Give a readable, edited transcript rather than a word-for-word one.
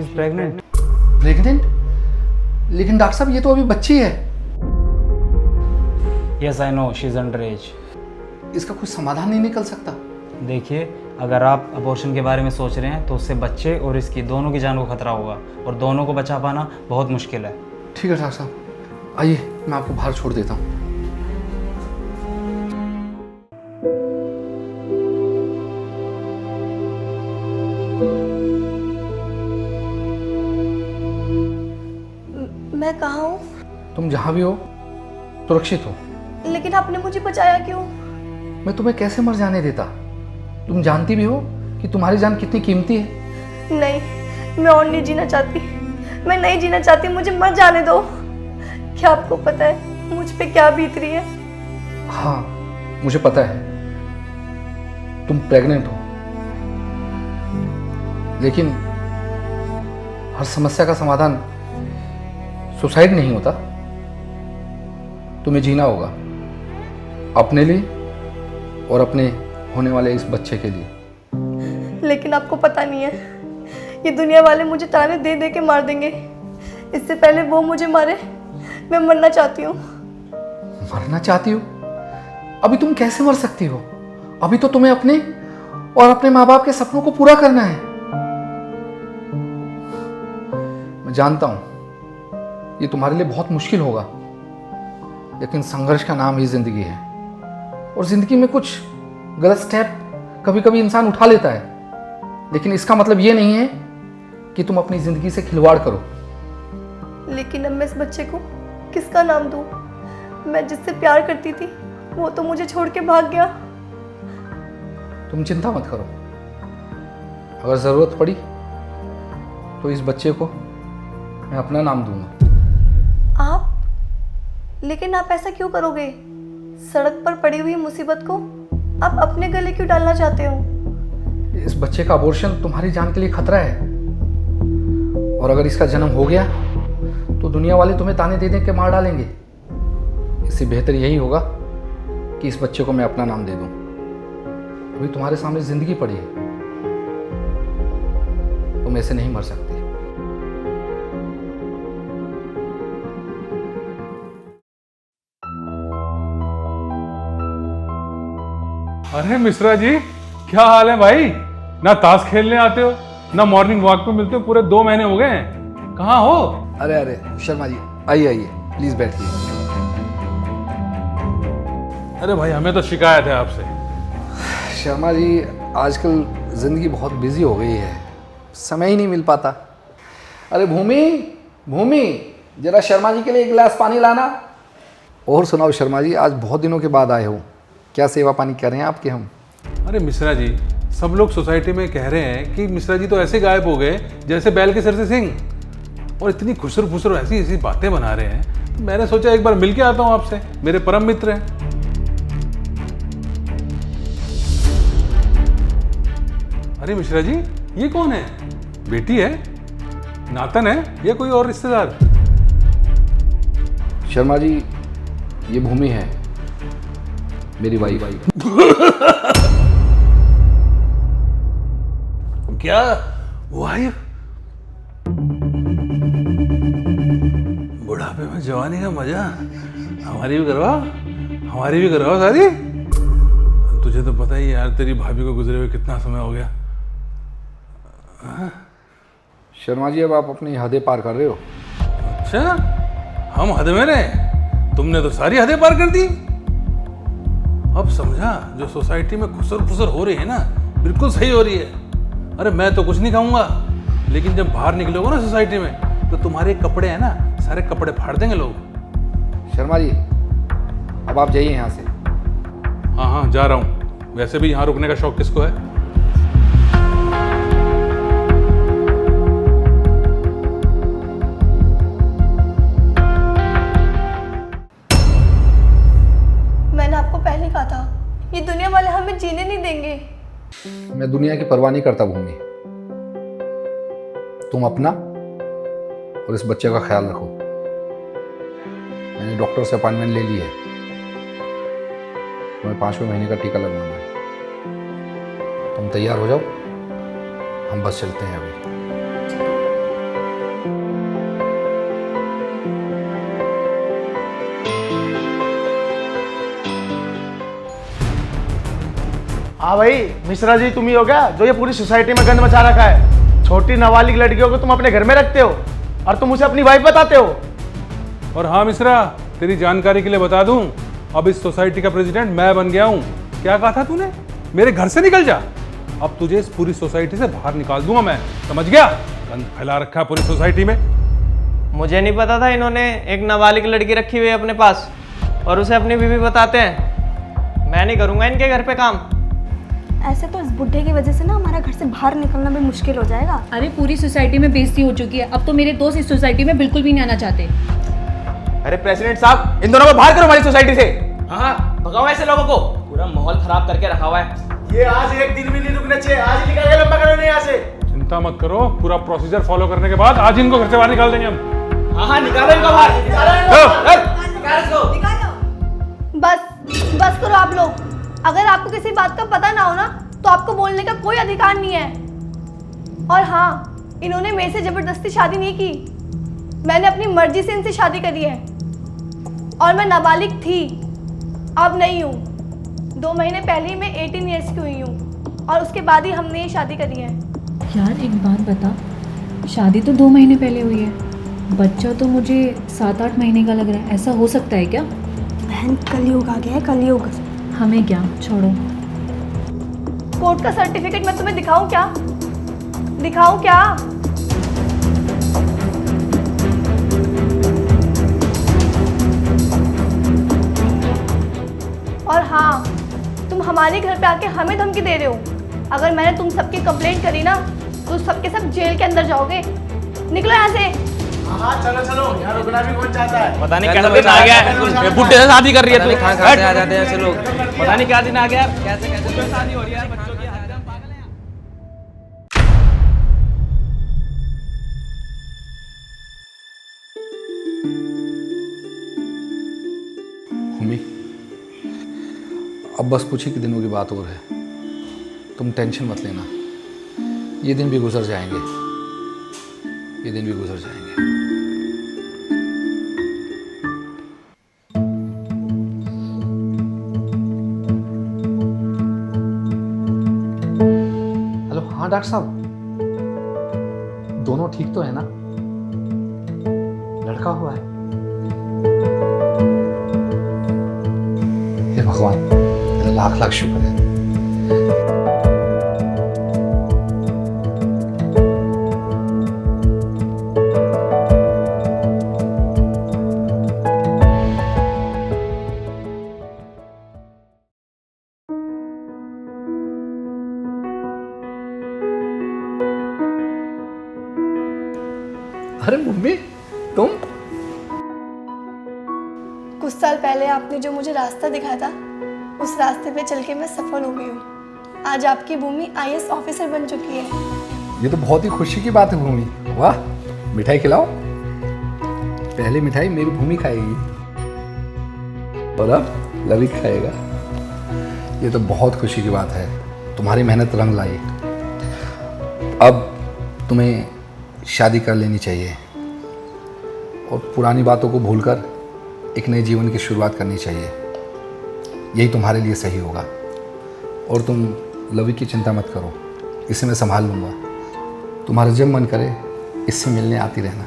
Is pregnant. Pregnant? लेकिन doctor साहब ये तो अभी बच्ची है। Yes I know, she is under as. इसका कोई समाधान नहीं निकल सकता? देखिए, अगर आप अबॉर्शन के बारे में सोच रहे हैं तो उससे बच्चे और इसकी दोनों की जान को खतरा होगा और दोनों को बचा पाना बहुत मुश्किल है। ठीक है डॉक्टर साहब, आइए मैं आपको बाहर छोड़ देता हूँ। मैं कहाँ हूँ? तुम जहाँ भी हो सुरक्षित हो। लेकिन आपने मुझे बचाया क्यों? मैं तुम्हें कैसे मर जाने देता? तुम जानती भी हो कि तुम्हारी जान कितनी कीमती है। नहीं, मैं और नहीं जीना चाहती। मैं नहीं जीना चाहती, मुझे मर जाने दो। क्या आपको पता है मुझ पे क्या बीत रही है? हाँ मुझे पता है, तुम प्रेग्नेंट हो। लेकिन हर समस्या का समाधान सुसाइड नहीं होता। तुम्हें जीना होगा अपने लिए और अपने होने वाले इस बच्चे के लिए। लेकिन आपको पता नहीं है, ये दुनिया वाले मुझे ताने दे दे के मार देंगे। इससे पहले वो मुझे मारे, मैं मरना चाहती हूँ। मरना चाहती हो? अभी तुम कैसे मर सकती हो? अभी तो तुम्हें अपने और अपने माँ बाप के सपनों को पूरा करना है। मैं जानता हूं ये तुम्हारे लिए बहुत मुश्किल होगा, लेकिन संघर्ष का नाम ही जिंदगी है। और जिंदगी में कुछ गलत स्टेप कभी कभी इंसान उठा लेता है, लेकिन इसका मतलब ये नहीं है कि तुम अपनी जिंदगी से खिलवाड़ करो। लेकिन अब मैं इस बच्चे को किसका नाम दूँ? मैं जिससे प्यार करती थी वो तो मुझे छोड़ के भाग गया। तुम चिंता मत करो, अगर जरूरत पड़ी तो इस बच्चे को मैं अपना नाम दूंगा। आप? लेकिन आप ऐसा क्यों करोगे? सड़क पर पड़ी हुई मुसीबत को आप अपने गले क्यों डालना चाहते हो? इस बच्चे का अबॉर्शन तुम्हारी जान के लिए खतरा है, और अगर इसका जन्म हो गया तो दुनिया वाले तुम्हें ताने दे दे के मार डालेंगे। इससे बेहतर यही होगा कि इस बच्चे को मैं अपना नाम दे दूं। अभी तुम्हारे सामने जिंदगी पड़ी है, तुम ऐसे नहीं मर सकती। अरे मिश्रा जी, क्या हाल है भाई? ना ताश खेलने आते हो, ना मॉर्निंग वॉक पे मिलते हो। पूरे 2 महीने हो गए हैं, कहाँ हो? अरे अरे शर्मा जी, आइए आइए प्लीज बैठिए। अरे भाई, हमें तो शिकायत है आपसे। शर्मा जी, आजकल जिंदगी बहुत बिजी हो गई है, समय ही नहीं मिल पाता। अरे भूमि, भूमि जरा शर्मा जी के लिए एक गिलास पानी लाना। और सुनाओ शर्मा जी, आज बहुत दिनों के बाद आए हो, क्या सेवा पानी कर रहे हैं आपके हम? अरे मिश्रा जी, सब लोग सोसाइटी में कह रहे हैं कि मिश्रा जी तो ऐसे गायब हो गए जैसे बैल के सिर से सिंह, और इतनी खुसर फुसर ऐसी ऐसी बातें बना रहे हैं। मैंने सोचा एक बार मिल के आता हूँ आपसे, मेरे परम मित्र हैं। अरे मिश्रा जी, ये कौन है? बेटी है, नातन है या कोई और रिश्तेदार? शर्मा जी, ये भूमि है, मेरी वाइफ। क्या वाइफ? बुढ़ापे में जवानी का मजा हमारी भी करवाओ, हमारी भी करवाओ सारी। तुझे तो पता ही है यार, तेरी भाभी को गुजरे हुए कितना समय हो गया। शर्मा जी, अब आप अपनी हदें पार कर रहे हो। अच्छा, हम हद में रहे? तुमने तो सारी हदें पार कर दी। अब समझा, जो सोसाइटी में खुसर फुसर हो रही है ना, बिल्कुल सही हो रही है। अरे मैं तो कुछ नहीं खाऊंगा, लेकिन जब बाहर निकलोगे ना सोसाइटी में, तो तुम्हारे कपड़े हैं ना, सारे कपड़े फाड़ देंगे लोग। शर्मा जी, अब आप जाइए यहाँ से। हाँ हाँ, जा रहा हूँ। वैसे भी यहाँ रुकने का शौक किसको है? मैंने आपको पहले कहा था, ये दुनिया वाले हमें जीने नहीं देंगे। मैं दुनिया की परवाह नहीं करता भूमि, तुम अपना और इस बच्चे का ख्याल रखो। मैंने डॉक्टर से अपॉइंटमेंट ले ली है, तुम्हें 5वें महीने का टीका लगवाना है। तुम तैयार हो जाओ, हम बस चलते हैं अभी। हाँ भाई, मिश्रा जी तुम ही हो क्या जो ये पूरी सोसाइटी में गंद मचा रखा है? छोटी नाबालिग लड़कियों को तुम अपने घर में रखते हो और तुम उसे अपनी वाइफ बताते हो। और हाँ मिश्रा, तेरी जानकारी के लिए बता दूं, अब इस सोसाइटी का प्रेसिडेंट मैं बन गया हूँ। क्या कहा था तूने? मेरे घर से निकल जा। अब तुझे इस पूरी सोसाइटी से बाहर निकाल दूंगा मैं, समझ गया? गंद फैला रखा है पूरी सोसाइटी में। मुझे नहीं पता था इन्होंने एक नाबालिग लड़की रखी हुई है अपने पास और उसे अपनी बीवी बताते हैं। मैं नहीं करूँगा इनके घर पे काम। ऐसे तो इस बुढ़े की वजह से ना हमारा घर से बाहर निकलना भी मुश्किल हो जाएगा। अरे पूरी सोसाइटी में बेइज्जती हो चुकी है, अब तो मेरे दोस्त इस सोसाइटी में बिल्कुल भी नहीं आना चाहते। अरे प्रेसिडेंट साहब, इन दोनों को बाहर करो हमारी सोसाइटी से। हाँ, भगाओ ऐसे लोगों को, पूरा माहौल खराब करके रखा हुआ है। ये आज एक दिन भी नहीं रुकना चाहिए, आज ही निकाल के लंबा करो नहीं यहाँ से। चिंता मत करो, पूरा प्रोसीजर फॉलो करने के बाद आज इनको घर से बाहर निकाल देंगे हम। हाँ हाँ, निकालो इनको बाहर। बस करो आप लोग। अगर आपको किसी बात का पता ना हो ना तो आपको बोलने का कोई अधिकार नहीं है। और हाँ, इन्होंने मेरे से जबरदस्ती शादी नहीं की, मैंने अपनी मर्जी से इनसे शादी करी है। और मैं नाबालिग थी, अब नहीं हूँ। 2 महीने पहले ही मैं 18 ईयर्स की हुई हूँ और उसके बाद ही हमने ये शादी करी है। यार एक बात बता, शादी तो 2 महीने पहले हुई है, बच्चा तो मुझे 7-8 महीने का लग रहा है। ऐसा हो सकता है क्या? बहन कलयुग आ गया है, कलयुग। हमें क्या, छोड़ो। कोर्ट का सर्टिफिकेट मैं तुम्हें दिखाऊं क्या? दिखाऊं क्या? और हाँ, तुम हमारे घर पे आके हमें धमकी दे रहे हो। अगर मैंने तुम सबकी कंप्लेंट करी ना तो सबके सब जेल के अंदर जाओगे। निकलो यहाँ से। हाँ चलो चलो, यहाँ रुकना भी कौन चाहता है? पता नहीं कैसा दिन आ गया है, बुढ़े से शादी कर रही है तू। कहाँ से आ जाते हैं ऐसे लोग, पता नहीं क्या दिन आ गया, कैसे कैसे शादी हो रही है बच्चों की। भूमि, अब बस कुछ ही दिनों की बात और है, तुम टेंशन मत लेना। ये दिन भी गुजर जाएंगे, ये दिन भी गुजर जाएंगे। हेलो, हाँ डॉक्टर साहब, दोनों ठीक तो है ना? लड़का हुआ है? हे भगवान, तेरा लाख लाख शुक्र है। अरे मम्मी, तुम? कुछ साल पहले आपने जो मुझे रास्ता दिखाया था, उस रास्ते पे चल के मैं सफल हो गई हूँ। आज आपकी भूमि IAS ऑफिसर बन चुकी है। ये तो बहुत ही खुशी की बात है भूमि। वाह, मिठाई खिलाओ। पहले मिठाई मेरी भूमि खाएगी और अब ललित खाएगा। ये तो बहुत खुशी की बात है, तुम्हारी मेहनत रंग लाई। अब तुम्हें शादी कर लेनी चाहिए और पुरानी बातों को भूलकर एक नए जीवन की शुरुआत करनी चाहिए। यही तुम्हारे लिए सही होगा। और तुम लवी की चिंता मत करो, इसे मैं संभाल लूँगा। तुम्हारा जब मन करे इससे मिलने आती रहना।